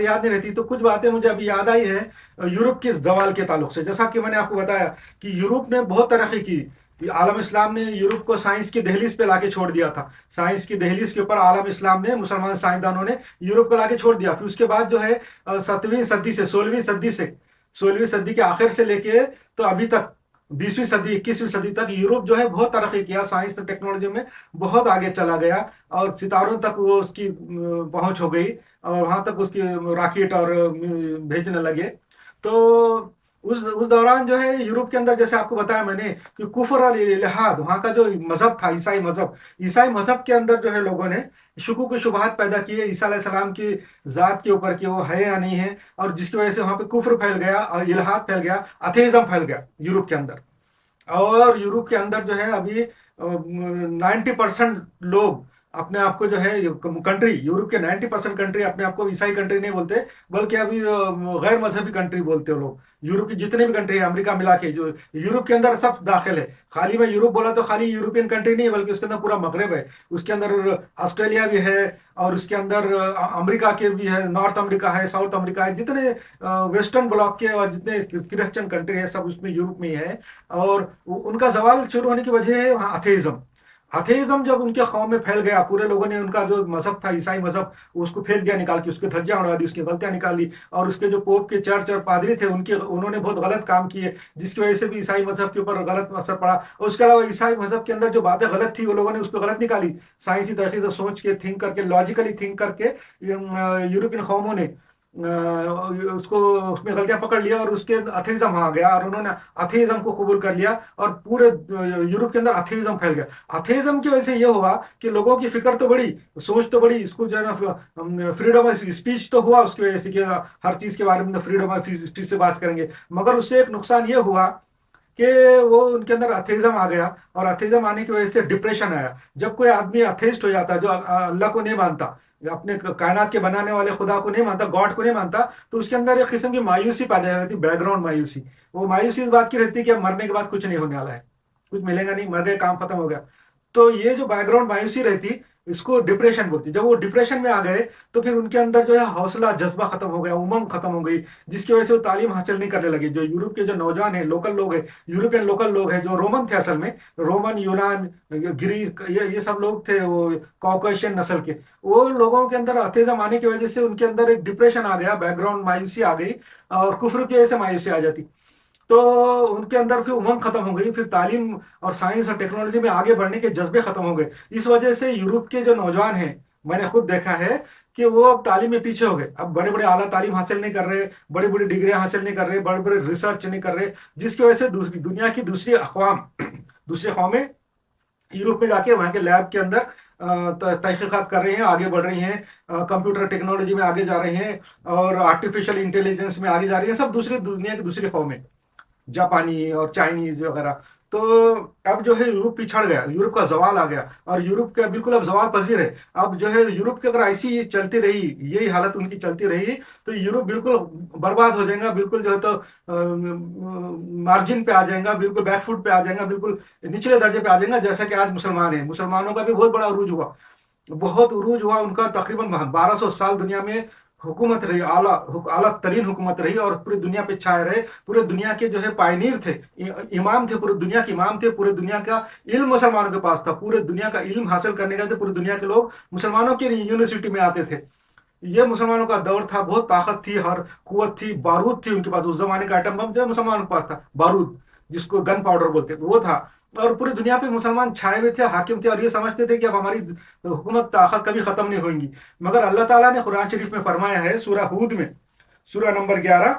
یاد نہیں رہتی، تو کچھ باتیں مجھے ابھی یاد آئی ہے یورپ کے زوال کے تعلق سے. جیسا کہ میں نے آپ کو بتایا کہ یورپ نے بہت ترقی کی. عالم اسلام نے یورپ کو سائنس کی دہلیز پہ لا کے چھوڑ دیا تھا. سائنس کی دہلیز کے اوپر عالم اسلام نے، مسلمان سائنسدانوں نے یورپ کو لا کے چھوڑ دیا. پھر اس کے بعد جو ہے 7ویں صدی سے 16ویں صدی کے آخر سے لے کے تو ابھی تک 20ویں صدی 21ویں صدی تک یورپ جو ہے بہت ترقی کیا. سائنس اور ٹیکنالوجی میں بہت آگے چلا گیا اور ستاروں تک وہ اس کی پہنچ ہو گئی اور وہاں تک اس کی راکٹ اور بھیجنے لگے. تو اس دوران جو ہے یورپ کے اندر، جیسے آپ کو بتایا میں نے کہ کفر اور الحاد، وہاں کا جو مذہب تھا عیسائی مذہب کے اندر جو ہے لوگوں نے شکوک و شبہات پیدا کیے عیسیٰ علیہ السلام کی ذات کے اوپر کہ وہ ہے یا نہیں ہے، اور جس کی وجہ سے وہاں پہ کفر پھیل گیا اور الحاد پھیل گیا، ایتھیزم پھیل گیا یورپ کے اندر. اور یورپ کے اندر جو ہے ابھی 90% لوگ اپنے آپ کو جو ہے کنٹری، یورپ کے 90% کنٹری اپنے آپ کو عیسائی کنٹری نہیں بولتے، بلکہ ابھی غیر مذہبی کنٹری بولتے ہو لوگ. یورپ کی جتنے بھی کنٹری ہے، امریکہ ملا کے، جو یورپ کے اندر سب داخل ہے. خالی میں یورپ بولا تو خالی یورپین کنٹری نہیں ہے، بلکہ اس کے اندر پورا مغرب ہے، اس کے اندر آسٹریلیا بھی ہے، اور اس کے اندر امریکہ کے بھی ہے، نارتھ امریکہ ہے، ساؤتھ امریکہ ہے، جتنے ویسٹرن بلاک کے اور جتنے کرسچن کنٹری ہے سب اس میں یورپ میں ہی ہے. اور ان کا زوال شروع ہونے کی وجہ ہے وہاں ایتھیزم جب ان کے قوم میں پھیل گیا، پورے لوگوں نے ان کا جو مذہب تھا عیسائی مذہب اس کو پھینک دیا نکال کے، اس کے دھجیاں اڑا دی، اس کی غلطیاں نکال دی. اور اس کے جو پوپ کے چرچ اور پادری تھے انہوں نے بہت غلط کام کیے، جس کی وجہ سے بھی عیسائی مذہب کے اوپر غلط اثر پڑا. اور اس کے علاوہ عیسائی مذہب کے اندر جو باتیں غلط تھی وہ لوگوں نے اس کو غلط نکالی، سائنسی طریقے سے سوچ کے، تھنک کر کے، لاجیکلی تھنک کر کے یورپین قوموں نے اس میں غلطیاں پکڑ لیا اور اس کے ایتھیزم آ گیا اور انہوں نے ایتھیزم کو قبول کر لیا اور پورے یورپ کے اندر ایتھیزم پھیل گیا. ایتھیزم کی وجہ سے یہ ہوا کہ لوگوں کی فکر تو بڑی، سوچ تو بڑی، اس کو جو ہے نا فریڈم آف اسپیچ تو ہوا اس کی وجہ سے کہ ہر چیز کے بارے میں فریڈم آف اسپیچ سے بات کریں گے، مگر اس سے ایک نقصان یہ ہوا کہ وہ ان کے اندر ایتھیزم آ گیا، اور ایتھیزم آنے کی وجہ سے ڈپریشن آیا. جب کوئی آدمی ایتھیسٹ ہو جاتا ہے، جو اللہ کو نہیں مانتا، اپنے کائنات کے بنانے والے خدا کو نہیں مانتا، گاڈ کو نہیں مانتا، تو اس کے اندر ایک قسم کی مایوسی پیدا ہوتی، بیک گراؤنڈ مایوسی. وہ مایوسی اس بات کی رہتی ہے کہ اب مرنے کے بعد کچھ نہیں ہونے والا ہے، کچھ ملے گا نہیں، مر گئے، کام ختم ہو گیا. تو یہ جو بیک گراؤنڈ مایوسی رہتی اس کو ڈپریشن بولتی. جب وہ ڈپریشن میں آ گئے تو پھر ان کے اندر جو ہے حوصلہ، جذبہ ختم ہو گیا، امنگ ختم ہو گئی، جس کی وجہ سے وہ تعلیم حاصل نہیں کرنے لگے. جو یورپ کے جو نوجوان ہیں، لوکل لوگ ہیں، یورپین لوکل لوگ ہیں، جو رومن تھے، اصل میں رومن، یونان، گریس، یہ سب لوگ تھے، وہ کوکیشین نسل کے، وہ لوگوں کے اندر ایتھیزم آنے کی وجہ سے ان کے اندر ایک ڈپریشن آ گیا، بیک گراؤنڈ مایوسی آ گئی، اور کفر کی وجہ سے مایوسی آ جاتی. تو ان کے اندر پھر امنگ ختم ہو گئی، پھر تعلیم اور سائنس اور ٹیکنالوجی میں آگے بڑھنے کے جذبے ختم ہو گئے. اس وجہ سے یورپ کے جو نوجوان ہیں، میں نے خود دیکھا ہے کہ وہ اب تعلیم میں پیچھے ہو گئے. اب بڑے بڑے اعلیٰ تعلیم حاصل نہیں کر رہے، بڑی بڑی ڈگریاں حاصل نہیں کر رہے، بڑے بڑے ریسرچ نہیں کر رہے، جس کی وجہ سے دنیا کی دوسری قومیں یورپ میں جا کے وہاں کے لیب کے اندر تحقیقات کر رہے ہیں، آگے بڑھ رہی ہیں، کمپیوٹر ٹیکنالوجی میں آگے جا رہے ہیں، اور آرٹیفیشل انٹیلیجنس میں آگے جا رہی ہیں، سب دنیا کی دوسری قومیں، جاپانی اور چائنیز وغیرہ. تو اب جو ہے یورپ پچھڑ گیا، یورپ کا زوال آ گیا، اور یورپ کا بالکل اب زوال پذیر ہے. اب جو ہے یورپ کی اگر ایسی چلتی رہی، یہی حالت ان کی چلتی رہی، تو یورپ بالکل برباد ہو جائے گا، بالکل جو ہے تو مارجن پہ آ جائے گا، بالکل بیک فوٹ پہ آ جائے گا، بالکل نچلے درجے پہ آ جائے گا. جیسا کہ آج مسلمان ہیں، مسلمانوں کا بھی بہت بڑا عروج ہوا ان کا. تقریباً 1200 سال دنیا میں حکومت رہی، اعلیٰ ترین حکومت رہی، اور پوری دنیا پہ چھائے رہے. پورے دنیا کے جو ہے پائنیر تھے، امام تھے، پوری دنیا کے امام تھے. پورے دنیا کا علم مسلمانوں کے پاس تھا، پورے دنیا کا علم حاصل کرنے کا تھے. پوری دنیا کے لوگ مسلمانوں کی یونیورسٹی میں آتے تھے. یہ مسلمانوں کا دور تھا، بہت طاقت تھی، ہر قوت تھی، بارود تھی ان کے پاس. اس زمانے کا ایٹم بم جو مسلمانوں کے پاس تھا، بارود، جس کو گن پاؤڈر بولتے، وہ تھا. اور پوری دنیا پہ مسلمان چھائے ہوئے تھے، حاکم تھے، اور یہ سمجھتے تھے کہ اب ہماری حکومت طاقت کبھی ختم نہیں ہوئیں گی. مگر اللہ تعالیٰ نے قرآن شریف میں فرمایا ہے، سورہ ہود میں، سورہ نمبر 11،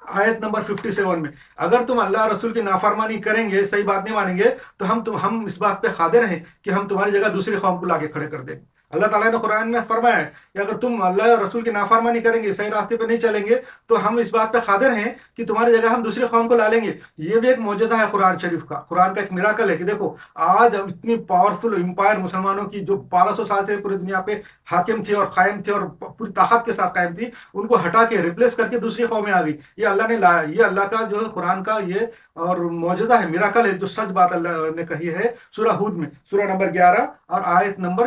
آیت نمبر 57 میں، اگر تم اللہ رسول کی نافرمانی کریں گے، صحیح بات نہیں مانیں گے، تو ہم اس بات پہ قادر ہیں کہ ہم تمہاری جگہ دوسری قوم کو لا کے کھڑے کر دیں گے. اللہ تعالیٰ نے قرآن میں فرمایا ہے کہ اگر تم اللہ رسول کی نافرمانی کریں گے، صحیح راستے پہ نہیں چلیں گے، تو ہم اس بات پہ قادر ہیں کہ تمہاری جگہ ہم دوسری قوم کو لا لیں گے. یہ بھی ایک معجزہ ہے قرآن شریف کا، قرآن کا ایک میراکل ہے کہ دیکھو آج ہم اتنی پاورفل امپائر مسلمانوں کی، جو 1200 سال سے پوری دنیا پہ حاکم تھی اور قائم تھی اور پوری طاقت کے ساتھ قائم تھی، ان کو ہٹا کے ریپلیس کر کے دوسری قومیں آ گئی. یہ اللہ نے لایا، یہ اللہ کا جو ہے قرآن کا یہ اور معجزہ ہے، میراکل ہے، جو سچ بات اللہ نے کہی ہے سورہ ہود میں، سورہ نمبر 11 اور آیت نمبر